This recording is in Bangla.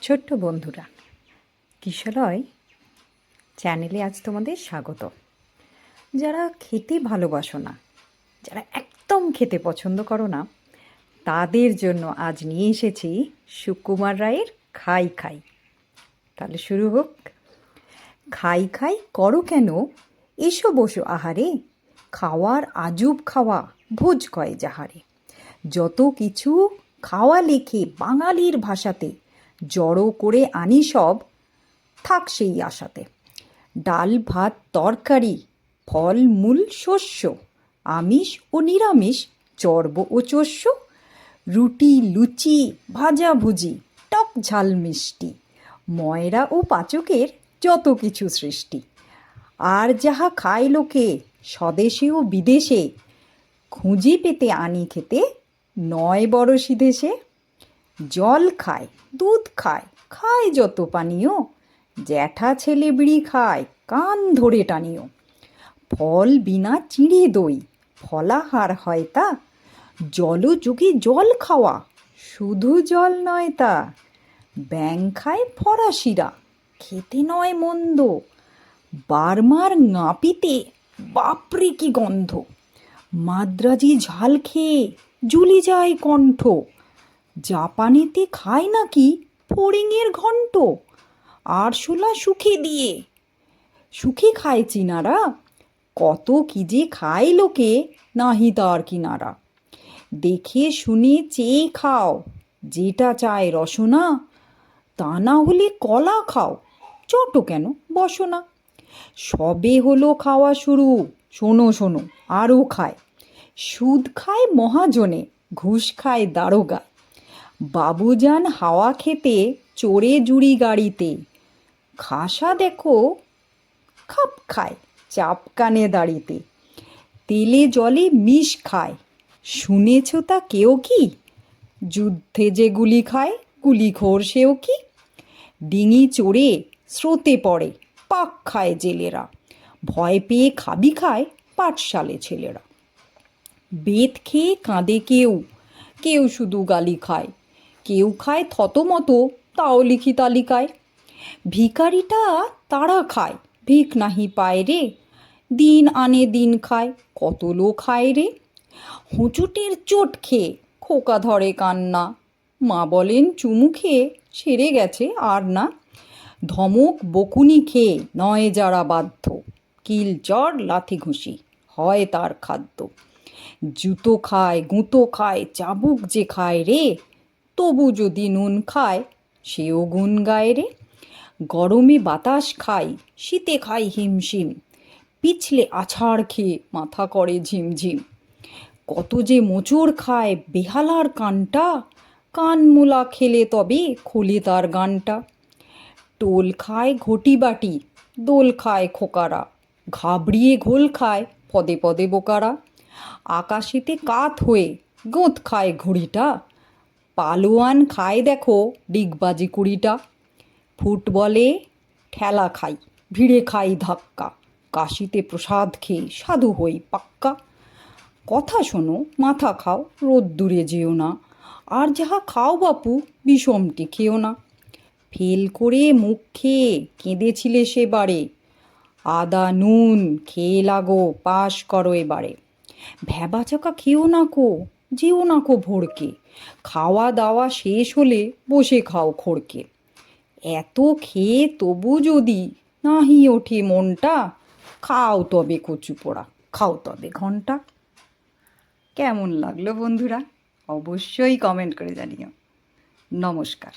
ছোট্ট বন্ধুরা, কিশলয় চ্যানেলে আজ তোমাদের স্বাগত। যারা খেতে ভালোবাসো না, যারা একদম খেতে পছন্দ করো না, তাদের জন্য আজ নিয়ে এসেছি সুকুমার রায়ের খাই খাই। তাহলে শুরু হোক। খাই খাই করো কেন, এসো বসো আহারে, খাওয়ার আজব খাওয়া ভোজ কয় যাহারে। যত কিছু খাওয়া লেখে বাঙালির ভাষাতে, জড়ো করে আনি সব থাক সেই আশাতে। ডাল ভাত তরকারি, ফল মূল শস্য, আমিষ ও নিরামিষ, চর্ব ও চস্য, রুটি লুচি ভাজাভুজি, টক ঝাল মিষ্টি, ময়রা ও পাচকের যত কিছু সৃষ্টি। আর যাহা খায় লোকে স্বদেশে ও বিদেশে, খুঁজে পেতে আনি খেতে নয় বড়শি দেশে। জল খায় দুধ খায় খায় যত পানীয়, জ্যাঠা ছেলে বিড়ি খায় কান ধরে টানিও। ফল বিনা চিঁড়ে দই ফলাহার হয় তা, জলযোগে জল খাওয়া শুধু জল নয় তা। ব্যাং খায় ফরাসিরা খেতে নয় মন্দ, বার্মার নাপিতে বাপরে কি গন্ধ। মাদ্রাজি ঝাল খেয়ে জ্বলে যায় কণ্ঠ, জাপানেতে খায় নাকি ফড়িংয়ের ঘণ্ট। আরশোলা সুখে খায় চীনারা, কত কি যে খায় লোকে নাহি তার কিনারা। দেখে শুনে চেয়ে খাও, যেটা চায় রসনা, তা না হলে কলা খাও, চটো কেন বসো না। সবে হলো খাওয়া শুরু, শোনো শোনো আরও খায়। সুদ খায় মহাজনে, ঘুষ খায় দারোগা, বাবুজান হাওয়া খেতে চড়ে জুড়ি গাড়িতে। খাসা দেখো খাপ খায় চাপ কানে দাড়িতে, তেলে জলে মিশ খায় শুনেছ তা কেউ কি, যুদ্ধে যে গুলি খায় গুলিখোর সেও কি। ডিঙি চড়ে স্রোতে পড়ে পাক খায় জেলেরা, ভয় পেয়ে খাবি খায় পাঠশালে ছেলেরা। বেত খেয়ে কাঁদে কেউ, কেউ শুধু গালি খায়, কেউ খায় থতমত তাও লিখি তালিকায়। ভিখারিটা তারা খায় ভিক নাহি পায় রে, দিন আনে দিন খায় কত লোক খায় রে। হোঁচটের চোট খেয়ে খোকা ধরে কান্না, মা বলেন চুমু খেয়ে সেরে গেছে আর না। ধমক বকুনি খেয়ে নয় যারা বাধ্য, কিল চর লাথি ঘুষি হয় তার খাদ্য। জুতো খায় গুঁতো খায় চাবুক যে খায় রে, তবু যদি নুন খায় সেও গুণ গায় রে। গরমে বাতাস খায় শীতে খায় হিমশিম, পিছলে আছাড় খেয়ে মাথা করে ঝিমঝিম। কত যে মোচড় খায় বেহালার কানটা, কানমূলা খেলে তবে খোলে তার গানটা। টোল খায় ঘটি বাটি দোল খায় খোকারা, ঘাবড়িয়ে ঘোল খায় পদে পদে বোকারা। আকাশেতে কাত হয়ে গোঁত খায় ঘুড়িটা, পালোয়ান খায় দেখো ডিগবাজি কুড়িটা। ফুটবলে ঠেলা খাই ভিড়ে খাই ধাক্কা, কাশিতে প্রসাদ খেয়ে সাধু হই পাক্কা। কথা শোনো মাথা খাও রোদ্দুরে যেও না, আর যাহা খাও বাপু বিষমটি খেও না। ফেল করে মুখ খেয়ে কেঁদেছিলে সেবারে, আদা নুন খেয়ে লাগো পাশ করো এবারে। ভ্যাবাচাকা খেও না কো যেও না কো ভোরকে, খাওয়া দাওয়া শেষ হলে বসে খাও খড়কে। এত খেয়ে তবু যদি নাহি ওঠে মনটা, খাও তবে কচু পোড়া খাও তবে ঘন্টা। কেমন লাগলো বন্ধুরা? অবশ্যই কমেন্ট করে জানিও। নমস্কার।